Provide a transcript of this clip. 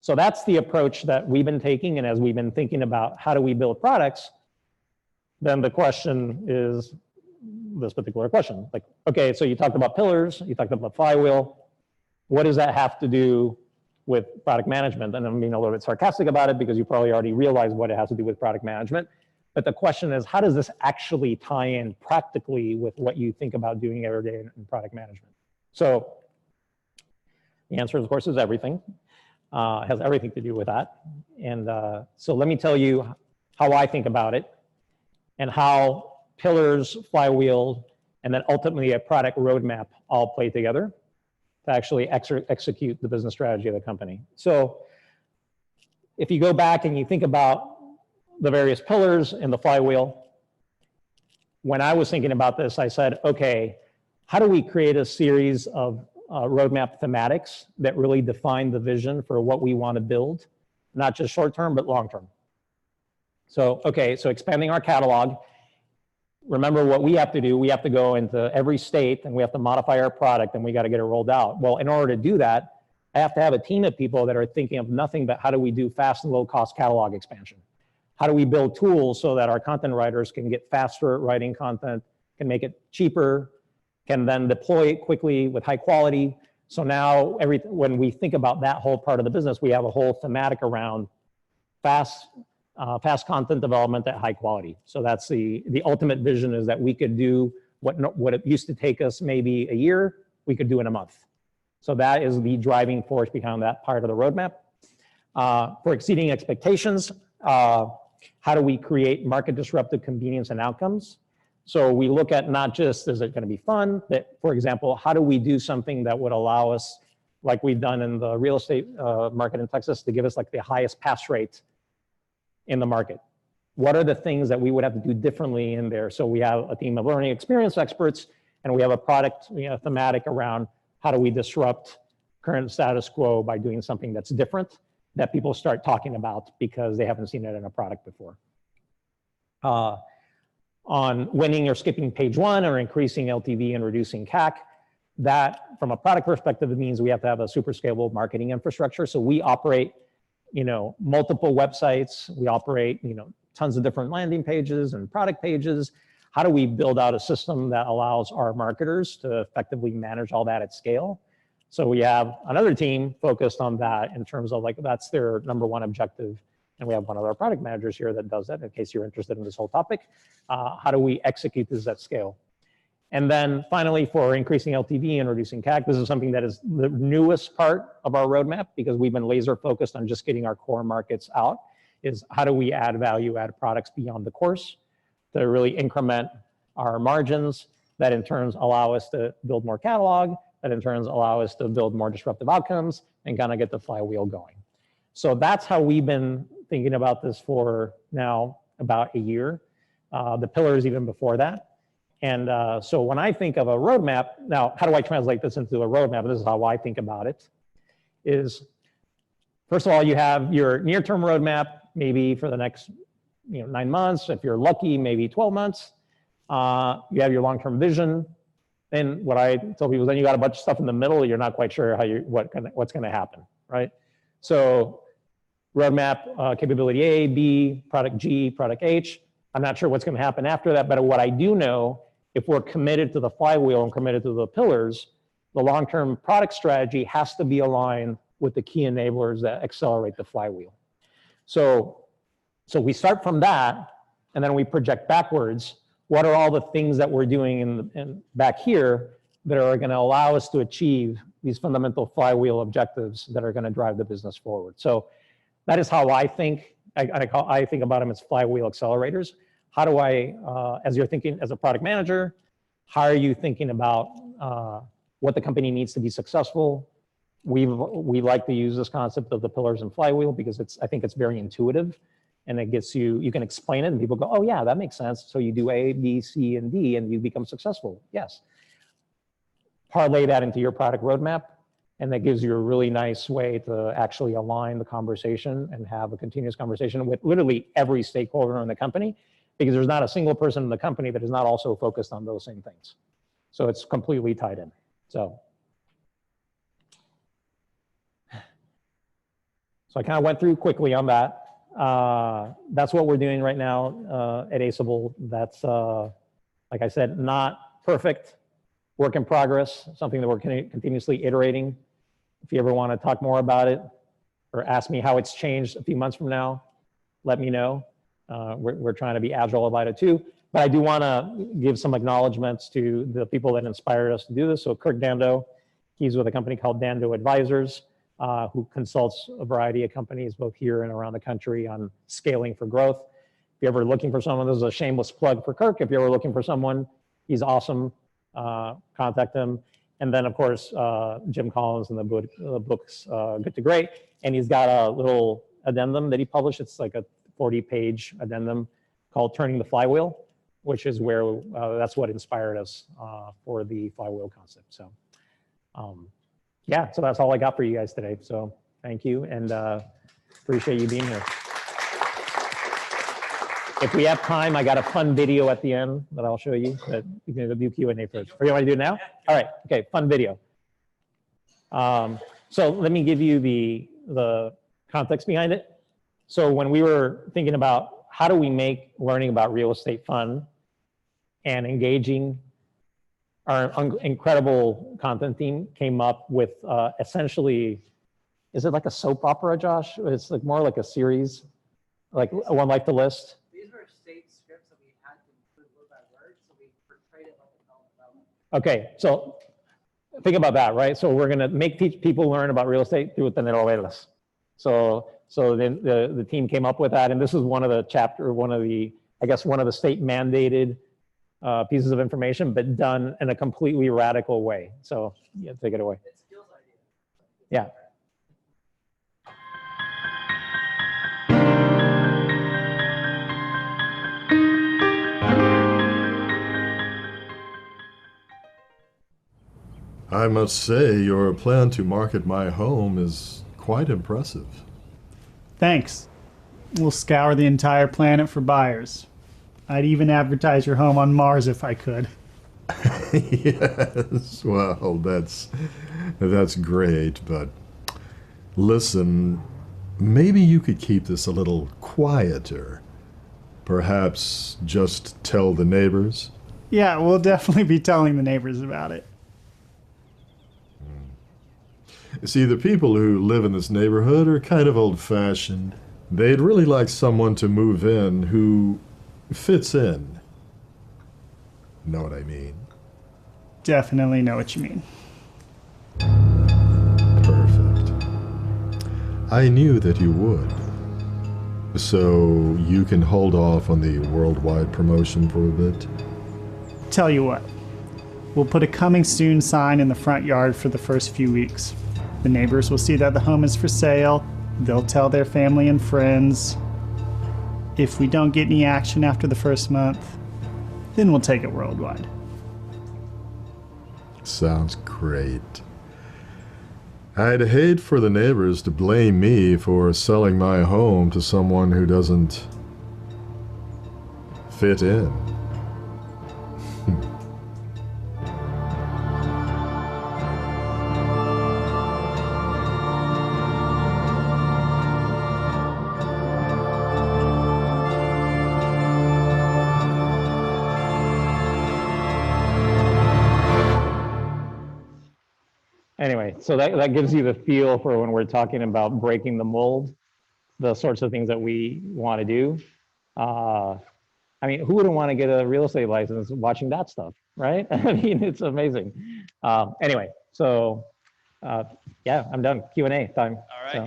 So that's the approach that we've been taking. And as we've been thinking about how do we build products, then the question is this particular question. Like, okay, so you talked about pillars, you talked about flywheel. What does that have to do with product management? And I'm being a little bit sarcastic about it because you probably already realize what it has to do with product management. But the question is, how does this actually tie in practically with what you think about doing every day in product management? So the answer, of course, is everything. Has everything to do with that. And so let me tell you how I think about it and how pillars, flywheel, and then ultimately a product roadmap all play together to actually execute the business strategy of the company. So if you go back and you think about the various pillars in the flywheel, when I was thinking about this, I said, okay, how do we create a series of roadmap thematics that really define the vision for what we want to build, not just short-term, but long-term? So, okay, so expanding our catalog. Remember what we have to do. We have to go into every state and we have to modify our product and we got to get it rolled out. Well, in order to do that, I have to have a team of people that are thinking of nothing but how do we do fast and low-cost catalog expansion? How do we build tools so that our content writers can get faster at writing content, can make it cheaper, can then deploy it quickly with high quality? So now when we think about that whole part of the business, we have a whole thematic around fast content development at high quality. So that's the ultimate vision, is that we could do what it used to take us maybe a year, we could do in a month. So that is the driving force behind that part of the roadmap. For exceeding expectations, how do we create market disruptive convenience and outcomes? So we look at not just, is it going to be fun, but for example, how do we do something that would allow us, like we've done in the real estate market in Texas, to give us like the highest pass rate in the market? What are the things that we would have to do differently in there? So we have a team of learning experience experts, and we have a product thematic around how do we disrupt current status quo by doing something that's different, that people start talking about because they haven't seen it in a product before. On winning or skipping page one, or increasing LTV and reducing CAC, that from a product perspective, it means we have to have a super scalable marketing infrastructure. So we operate multiple websites. We operate tons of different landing pages and product pages. How do we build out a system that allows our marketers to effectively manage all that at scale? So we have another team focused on that in terms of that's their number one objective. And we have one of our product managers here that does that, in case you're interested in this whole topic. How do we execute this at scale? And then finally, for increasing LTV and reducing CAC, this is something that is the newest part of our roadmap, because we've been laser focused on just getting our core markets out, is how do we add value-add products beyond the course to really increment our margins, that in turn allow us to build more catalog, that in turn allow us to build more disruptive outcomes and kind of get the flywheel going. So that's how we've been thinking about this for now about a year. The pillars even before that. And so when I think of a roadmap, now how do I translate this into a roadmap? This is how I think about it, is first of all, you have your near-term roadmap, maybe for the next 9 months. If you're lucky, maybe 12 months. You have your long-term vision. Then what I tell people is then you got a bunch of stuff in the middle. You're not quite sure what's going to happen, right? So roadmap, capability A, B, product G, product H. I'm not sure what's going to happen after that, but what I do know, if we're committed to the flywheel and committed to the pillars, the long-term product strategy has to be aligned with the key enablers that accelerate the flywheel. So we start from that, and then we project backwards. What are all the things that we're doing in back here that are going to allow us to achieve these fundamental flywheel objectives that are going to drive the business forward? So that is how I think. I think about them as flywheel accelerators. How do I, as you're thinking as a product manager, how are you thinking about what the company needs to be successful? We like to use this concept of the pillars and flywheel because I think it's very intuitive, and it gets you can explain it and people go, oh yeah, that makes sense. So you do A, B, C, and D and you become successful. Yes. Parlay that into your product roadmap, and that gives you a really nice way to actually align the conversation and have a continuous conversation with literally every stakeholder in the company, because there's not a single person in the company that is not also focused on those same things. So it's completely tied in. So So I kind of went through quickly on that. That's what we're doing right now at Aceable. That's, like I said, not perfect, work in progress, something that we're continuously iterating. If you ever want to talk more about it or ask me how it's changed a few months from now, let me know. We're trying to be agile about it too. But I do want to give some acknowledgments to the people that inspired us to do this. So Kirk Dando, he's with a company called Dando Advisors, who consults a variety of companies both here and around the country on scaling for growth. If you're ever looking for someone, this is a shameless plug for Kirk. If you're ever looking for someone, he's awesome. Contact him. And then, of course, Jim Collins and the books Good to Great. And he's got a little addendum that he published. It's like a 40-page addendum called Turning the Flywheel, which is where that's what inspired us for the flywheel concept. So yeah, so that's all I got for you guys today. So thank you, and appreciate you being here. If we have time, I got a fun video at the end that I'll show you, but you can do Q&A first. Or you want to do it now? All right, okay, fun video. So let me give you the context behind it. So when we were thinking about how do we make learning about real estate fun and engaging, our incredible content team came up with essentially, is it like a soap opera, Josh? It's like more like a series, like One Life to List. These were state scripts that we had to include word by word, so we portrayed it like a telenovela. Okay, so think about that, right? So we're gonna teach people learn about real estate through telenovelas. So then the team came up with that, and this is one of the one of the state mandated pieces of information, but done in a completely radical way. So yeah, take it away. It's Gil's idea. Yeah. I must say, your plan to market my home is quite impressive. Thanks. We'll scour the entire planet for buyers. I'd even advertise your home on Mars if I could. Yes, well, that's great, but listen, maybe you could keep this a little quieter. Perhaps just tell the neighbors? Yeah, we'll definitely be telling the neighbors about it. See, the people who live in this neighborhood are kind of old-fashioned. They'd really like someone to move in who fits in. Know what I mean? Definitely know what you mean. Perfect. I knew that you would. So you can hold off on the worldwide promotion for a bit? Tell you what, we'll put a coming soon sign in the front yard for the first few weeks. The neighbors will see that the home is for sale. They'll tell their family and friends. If we don't get any action after the first month, then we'll take it worldwide. Sounds great. I'd hate for the neighbors to blame me for selling my home to someone who doesn't fit in. Anyway, so that gives you the feel for when we're talking about breaking the mold, the sorts of things that we want to do. I mean, who wouldn't want to get a real estate license watching that stuff, right? I mean, it's amazing. Anyway, so yeah, I'm done. Q&A time. All right. So.